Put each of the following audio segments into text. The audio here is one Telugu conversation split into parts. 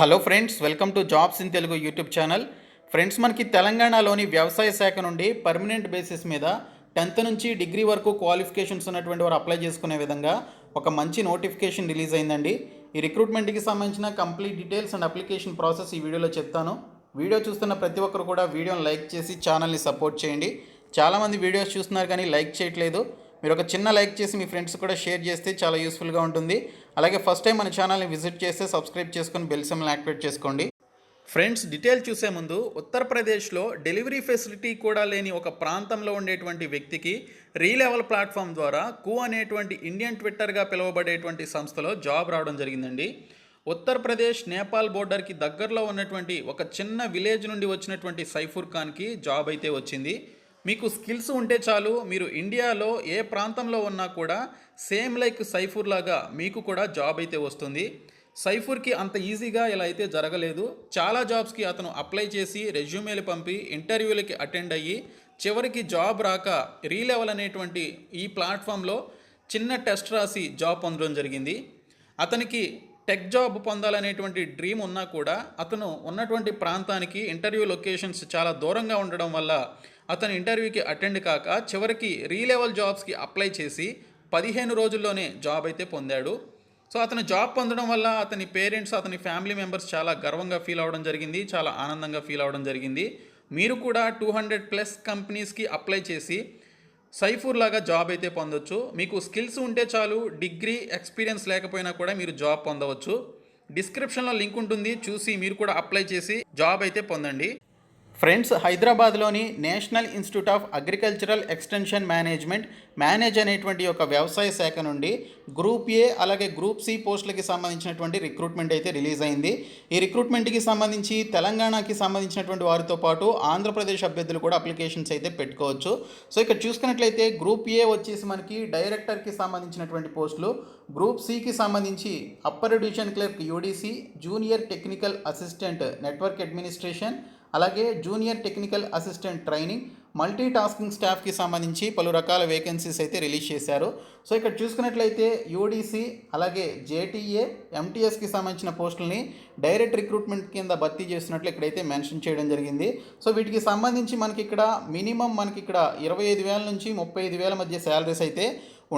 Hello friends, welcome to jobs in Telugu YouTube channel. Friends, మనకి తెలంగాణలోని వ్యవసాయ శాఖ నుండి పర్మనెంట్ బేసిస్ మీద 10th నుంచి డిగ్రీ వరకు క్వాలిఫికేషన్స్ ఉన్నటువంటి వారు అప్లై చేసుకునే విధంగా ఒక మంచి నోటిఫికేషన్ రిలీజ్ అయిందండి. ఈ రిక్రూట్మెంట్కి సంబంధించిన complete details and application process ఈ వీడియోలో చెప్తాను. వీడియో చూస్తున్న ప్రతి ఒక్కరు కూడా వీడియోని లైక్ చేసి ఛానల్ని సపోర్ట్ చేయండి. చాలామంది వీడియోస్ చూస్తున్నారు కానీ లైక్ చేయట్లేదు. మీరు ఒక చిన్న లైక్ చేసి మీ ఫ్రెండ్స్ కూడా షేర్ చేస్తే చాలా యూస్ఫుల్గా ఉంటుంది. అలాగే ఫస్ట్ టైం మన ఛానల్ని విజిట్ చేస్తే సబ్స్క్రైబ్ చేసుకొని బెల్ సింబల్ని యాక్టివేట్ చేసుకోండి. ఫ్రెండ్స్, డీటెయిల్ చూసే ముందు ఉత్తరప్రదేశ్లో డెలివరీ ఫెసిలిటీ కూడా లేని ఒక ప్రాంతంలో ఉండేటువంటి వ్యక్తికి రీలెవల్ ప్లాట్ఫామ్ ద్వారా కూ అనేటువంటి ఇండియన్ ట్విట్టర్గా పిలువబడేటువంటి సంస్థలో జాబ్ రావడం జరిగిందండి. ఉత్తరప్రదేశ్ నేపాల్ బోర్డర్కి దగ్గరలో ఉన్నటువంటి ఒక చిన్న విలేజ్ నుండి వచ్చినటువంటి సైఫుర్ ఖాన్కి జాబ్ అయితే వచ్చింది. మీకు స్కిల్స్ ఉంటే చాలు, మీరు ఇండియాలో ఏ ప్రాంతంలో ఉన్నా కూడా సేమ్ లైక్ సైఫుర్ లాగా మీకు కూడా జాబ్ అయితే వస్తుంది. సైఫుర్కి అంత ఈజీగా ఇలా అయితే జరగలేదు. చాలా జాబ్స్కి అతను అప్లై చేసి రెజ్యూమేలు పంపి ఇంటర్వ్యూలకి అటెండ్ అయ్యి చివరికి జాబ్ రాక రీలెవల్ అనేటువంటి ఈ ప్లాట్ఫామ్లో చిన్న టెస్ట్ రాసి జాబ్ పొందడం జరిగింది. అతనికి టెక్ జాబ్ పొందాలనేటువంటి డ్రీమ్ ఉన్నా కూడా అతను ఉన్నటువంటి ప్రాంతానికి ఇంటర్వ్యూ లొకేషన్స్ చాలా దూరంగా ఉండడం వల్ల అతను ఇంటర్వ్యూకి అటెండ్ కాక చివరికి రీలెవల్ జాబ్స్కి అప్లై చేసి 15 రోజుల్లోనే జాబ్ అయితే పొందాడు. సో అతను జాబ్ పొందడం వల్ల అతని పేరెంట్స్, అతని ఫ్యామిలీ మెంబర్స్ చాలా గర్వంగా ఫీల్ అవ్వడం జరిగింది, చాలా ఆనందంగా ఫీల్ అవ్వడం జరిగింది. మీరు కూడా 200+ కంపెనీస్కి అప్లై చేసి సైఫుర్ లాగా జాబ్ అయితే పొందొచ్చు. మీకు స్కిల్స్ ఉంటే చాలు, డిగ్రీ ఎక్స్పీరియన్స్ లేకపోయినా కూడా మీరు జాబ్ పొందవచ్చు. డిస్క్రిప్షన్లో లింక్ ఉంటుంది, చూసి మీరు కూడా అప్లై చేసి జాబ్ అయితే పొందండి. ఫ్రెండ్స్, హైదరాబాద్లోని national institute of agricultural extension manage అనేటువంటి ఒక వ్యవసాయ శాఖ నుండి గ్రూప్ ఏ అలాగే గ్రూప్ సి పోస్టులకి సంబంధించినటువంటి రిక్రూట్మెంట్ అయితే రిలీజ్ అయింది. ఈ రిక్రూట్మెంట్కి సంబంధించి తెలంగాణకి సంబంధించినటువంటి వారితో పాటు ఆంధ్రప్రదేశ్ అభ్యర్థులు కూడా అప్లికేషన్స్ అయితే పెట్టుకోవచ్చు. సో ఇక్కడ చూసుకున్నట్లయితే గ్రూప్ ఏ వచ్చేసి మనకి డైరెక్టర్కి సంబంధించినటువంటి పోస్టులు, గ్రూప్ సికి సంబంధించి upper division clerk UDC, junior technical assistant network administration, అలాగే junior technical assistant training, multi tasking స్టాఫ్కి సంబంధించి పలు రకాల వేకెన్సీస్ అయితే రిలీజ్ చేశారు. సో ఇక్కడ చూసుకున్నట్లయితే యూడీసీ అలాగే జేటీఏ, ఎంటీఎస్కి సంబంధించిన పోస్టులని డైరెక్ట్ రిక్రూట్మెంట్ కింద భర్తీ చేస్తున్నట్లు ఇక్కడైతే మెన్షన్ చేయడం జరిగింది. సో వీటికి సంబంధించి మనకి ఇక్కడ మినిమం 25,000 నుంచి 35,000 మధ్య శాలరీస్ అయితే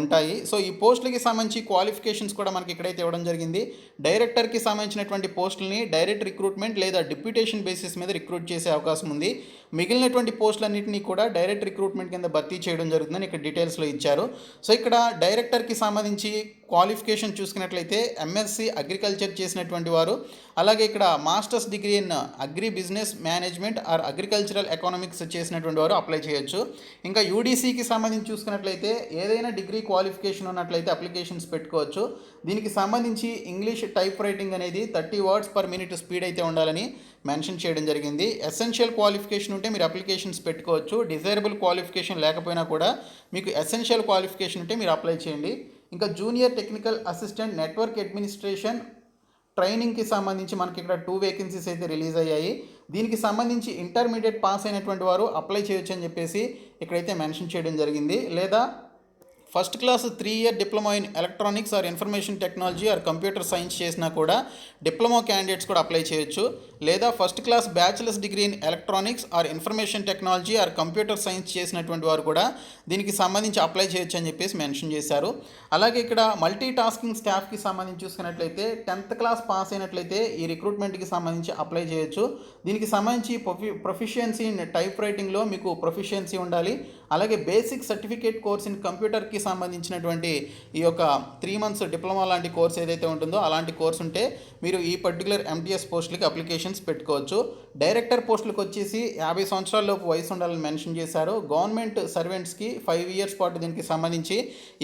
ఉంటాయి. సో ఈ పోస్టులకి సంబంధించి క్వాలిఫికేషన్స్ కూడా మనకి ఇక్కడైతే ఇవ్వడం జరిగింది. డైరెక్టర్కి సంబంధించినటువంటి పోస్టులని డైరెక్ట్ రిక్రూట్మెంట్ లేదా డిప్యూటేషన్ బేసిస్ మీద రిక్రూట్ చేసే అవకాశం ఉంది. మిగిలినటువంటి పోస్టులన్నింటినీ కూడా డైరెక్ట్ రిక్రూట్మెంట్ కింద భర్తీ చేయడం జరుగుతుందని ఇక్కడ డీటెయిల్స్లో ఇచ్చారు. సో ఇక్కడ డైరెక్టర్కి సంబంధించి క్వాలిఫికేషన్ చూసుకున్నట్లయితే ఎంఎస్సి అగ్రికల్చర్ చేసినటువంటి వారు, అలాగే ఇక్కడ masters degree in agri business management or agricultural economics చేసినటువంటి వారు అప్లై చేయొచ్చు. ఇంకా యూడీసీకి సంబంధించి చూసుకున్నట్లయితే ఏదైనా డిగ్రీ క్వాలిఫికేషన్ ఉన్నట్లయితే అప్లికేషన్స్ పెట్టుకోవచ్చు. దీనికి సంబంధించి ఇంగ్లీష్ టైప్ రైటింగ్ అనేది 30 words per minute స్పీడ్ అయితే ఉండాలని మెన్షన్ చేయడం జరిగింది. ఎసెన్షియల్ క్వాలిఫికేషన్ ఉంటే మీరు అప్లికేషన్స్ పెట్టుకోవచ్చు. డిజైరబుల్ క్వాలిఫికేషన్ లేకపోయినా కూడా మీకు ఎసెన్షియల్ క్వాలిఫికేషన్ ఉంటే మీరు అప్లై చేయండి. ఇంకా junior technical assistant network administration ట్రైనింగ్కి సంబంధించి మనకి ఇక్కడ 2 వేకెన్సీస్ అయితే రిలీజ్ అయ్యాయి. దీనికి సంబంధించి ఇంటర్మీడియట్ పాస్ అయినటువంటి వారు అప్లై చేయొచ్చు అని చెప్పేసి ఇక్కడైతే మెన్షన్ చేయడం జరిగింది. లేదా first class 3 year diploma in electronics or information technology or computer science చేసినా కూడా డిప్లొమా క్యాండిడేట్స్ కూడా అప్లై చేయొచ్చు. లేదా first class bachelors degree in electronics or information technology or computer science చేసినటువంటి వారు కూడా దీనికి సంబంధించి అప్లై చేయొచ్చు అని చెప్పేసి మెన్షన్ చేశారు. అలాగే ఇక్కడ మల్టీ టాస్కింగ్ స్టాఫ్కి సంబంధించి చూసుకున్నట్లయితే 10th క్లాస్ పాస్ అయినట్లయితే ఈ రిక్రూట్మెంట్కి సంబంధించి అప్లై చేయొచ్చు. దీనికి సంబంధించి ప్రొఫిషియన్సీ ఇన్ టైప్ రైటింగ్లో మీకు ప్రొఫిషియన్సీ ఉండాలి. అలాగే బేసిక్ సర్టిఫికేట్ కోర్స్ ఇన్ కంప్యూటర్కి సంబంధించినటువంటి ఈ యొక్క 3 months డిప్లొమా లాంటి కోర్స్ ఏదైతే ఉంటుందో అలాంటి కోర్స్ ఉంటే మీరు ఈ పర్టికులర్ ఎంటీఎస్ పోస్టులకి అప్లికేషన్స్ పెట్టుకోవచ్చు. డైరెక్టర్ పోస్టులకు వచ్చేసి 50 సంవత్సరాల లోపు వయసు ఉండాలని మెన్షన్ చేశారు. గవర్నమెంట్ సర్వెంట్స్కి 5 years పాటు దీనికి సంబంధించి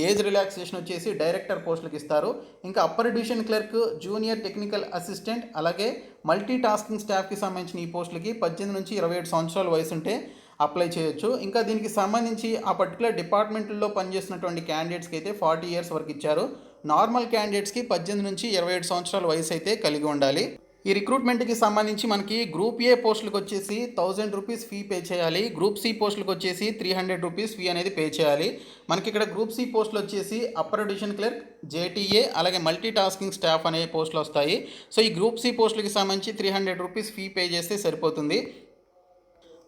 ఏజ్ రిలాక్సేషన్ వచ్చేసి డైరెక్టర్ పోస్టులకు ఇస్తారు. ఇంకా upper division clerk, junior technical assistant, అలాగే మల్టీ టాస్కింగ్ స్టాఫ్కి సంబంధించిన ఈ పోస్టులకి 18 నుంచి 27 సంవత్సరాల వయసు ఉంటే అప్లై చేయొచ్చు. ఇంకా దీనికి సంబంధించి ఆ పర్టికులర్ డిపార్ట్మెంట్లో పనిచేస్తున్నటువంటి క్యాండిడేట్స్కి అయితే 40 years వరకు ఇచ్చారు. నార్మల్ క్యాండిడేట్స్కి 18 నుంచి 27 సంవత్సరాల వయసు అయితే కలిగి ఉండాలి. ఈ రిక్రూట్మెంట్‌కి సంబంధించి మనకి గ్రూప్ ఏ పోస్టులకు వచ్చేసి ₹1000 ఫీ పే చేయాలి. గ్రూప్ సి పోస్టులకు వచ్చేసి ₹300 ఫీ అనేది పే చేయాలి. మనకి ఇక్కడ గ్రూప్ సి పోస్టులు వచ్చేసి అప్పర్ డివిజన్ క్లర్క్, జేటీఏ అలాగే మల్టీ టాస్కింగ్ స్టాఫ్ అనే పోస్టులు వస్తాయి. సో ఈ గ్రూప్ సి పోస్టులకి సంబంధించి ₹300 ఫీ పే చేస్తే సరిపోతుంది.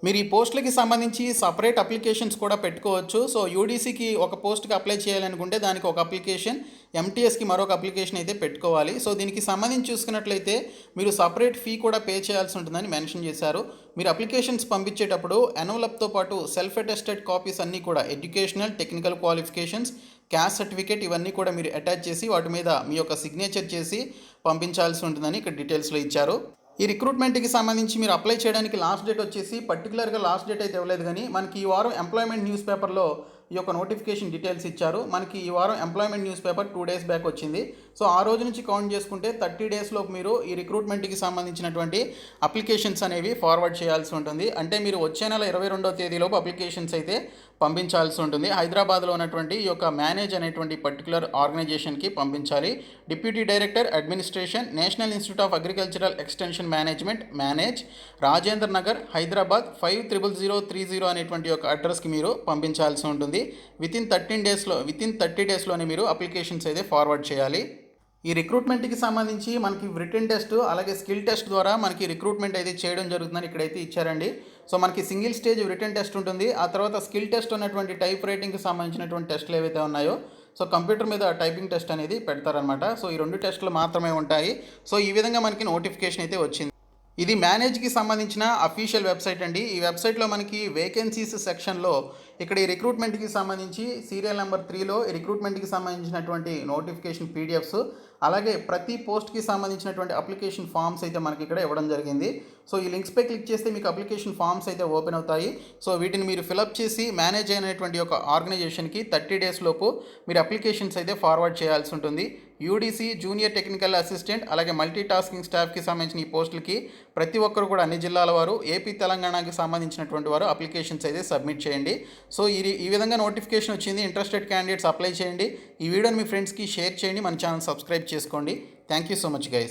మీరు ఈ పోస్టులకి సంబంధించి సపరేట్ అప్లికేషన్స్ కూడా పెట్టుకోవచ్చు. సో యూడీసీకి ఒక పోస్ట్కి అప్లై చేయాలనుకుంటే దానికి ఒక అప్లికేషన్, ఎంటీఎస్కి మరొక అప్లికేషన్ అయితే పెట్టుకోవాలి. సో దీనికి సంబంధించి చూసుకున్నట్లయితే మీరు సపరేట్ ఫీ కూడా పే చేయాల్సి ఉంటుందని మెన్షన్ చేశారు. మీరు అప్లికేషన్స్ పంపించేటప్పుడు ఎన్వలప్తో పాటు సెల్ఫ్ అటెస్టెడ్ కాపీస్ అన్నీ కూడా educational, technical qualifications, caste certificate ఇవన్నీ కూడా మీరు అటాచ్ చేసి వాటి మీద మీ యొక్క సిగ్నేచర్ చేసి పంపించాల్సి ఉంటుందని ఇక్కడ డీటెయిల్స్లో ఇచ్చారు. ఈ రిక్రూట్మెంట్కి సంబంధించి మీరు అప్లై చేయడానికి లాస్ట్ డేట్ వచ్చేసి పర్టికులర్గా లాస్ట్ డేట్ అయితే ఇవ్వలేదు, కానీ మనకి ఈ వారం ఎంప్లాయ్మెంట్ న్యూస్ పేపర్లో ఈ యొక్క నోటిఫికేషన్ డీటెయిల్స్ ఇచ్చారు. మనకి ఈ వారం employment news paper 2 days back వచ్చింది. సో ఆ రోజు నుంచి కౌంట్ చేసుకుంటే 30 daysలోపు మీరు ఈ రిక్రూట్మెంట్కి సంబంధించినటువంటి అప్లికేషన్స్ అనేవి ఫార్వర్డ్ చేయాల్సి ఉంటుంది. అంటే మీరు వచ్చే నెల 22వ తేదీలోపు అప్లికేషన్స్ అయితే పంపించాల్సి ఉంటుంది. హైదరాబాద్లో ఉన్నటువంటి ఈ యొక్క మేనేజ్ అనేటువంటి పర్టికులర్ ఆర్గనైజేషన్కి పంపించాలి. Deputy director administration, national institute of agricultural extension management, manage, Rajendra Nagar, Hyderabad 500030 అనేటువంటి యొక్క అడ్రస్కి మీరు పంపించాల్సి ఉంటుంది. వితిన్ 30 డేస్లోనే మీరు అప్లికేషన్స్ అయితే ఫార్వర్డ్ చేయాలి. ఈ రిక్రూట్మెంట్కి సంబంధించి మనకి రిటన్ టెస్ట్ అలాగే స్కిల్ టెస్ట్ ద్వారా మనకి రిక్రూట్మెంట్ అయితే చేయడం జరుగుతుందని ఇక్కడైతే ఇచ్చారండి. సో మనకి సింగిల్ స్టేజ్ రిటన్ టెస్ట్ ఉంటుంది. ఆ తర్వాత స్కిల్ టెస్ట్ ఉన్నటువంటి టైప్ రైటింగ్కి సంబంధించినటువంటి టెస్టులు ఏవైతే ఉన్నాయో సో కంప్యూటర్ మీద టైపింగ్ టెస్ట్ అనేది పెడతారనమాట. సో ఈ 2 టెస్టులు మాత్రమే ఉంటాయి. సో ఈ విధంగా మనకి నోటిఫికేషన్ అయితే వచ్చింది. ఇది మేనేజ్కి సంబంధించిన అఫీషియల్ వెబ్సైట్ అండి. ఈ వెబ్సైట్లో మనకి వేకెన్సీస్ సెక్షన్లో ఇక్కడ ఈ రిక్రూట్మెంట్కి సంబంధించి సీరియల్ నెంబర్ 3లో ఈ రిక్రూట్మెంట్కి సంబంధించినటువంటి నోటిఫికేషన్ పీడిఎఫ్స్ అలాగే ప్రతి పోస్ట్కి సంబంధించినటువంటి అప్లికేషన్ ఫామ్స్ అయితే మనకి ఇక్కడ ఇవ్వడం జరిగింది. సో ఈ లింక్స్పై క్లిక్ చేస్తే మీకు అప్లికేషన్ ఫామ్స్ అయితే ఓపెన్ అవుతాయి. సో వీటిని మీరు ఫిలప్ చేసి మేనేజ్ అయినటువంటి ఒక ఆర్గనైజేషన్కి 30 days లోపు మీరు అప్లికేషన్స్ అయితే ఫార్వర్డ్ చేయాల్సి ఉంటుంది. యూడీసీ, జూనియర్ టెక్నికల్ అసిస్టెంట్ అలాగే మల్టీ టాస్కింగ్ స్టాఫ్కి సంబంధించిన ఈ పోస్టులకి ప్రతి ఒక్కరు కూడా అన్ని జిల్లాల వారు, ఏపీ తెలంగాణకి సంబంధించినటువంటి వారు అప్లికేషన్స్ అయితే సబ్మిట్ చేయండి. సో ఈ విధంగా నోటిఫికేషన్ వచ్చింది. ఇంట్రెస్టెడ్ క్యాండిడేట్స్ అప్లై చేయండి. ఈ వీడియోని మీ ఫ్రెండ్స్కి షేర్ చేయండి. మన ఛానల్ సబ్స్క్రైబ్ చేసుకోండి. Thank you so much guys.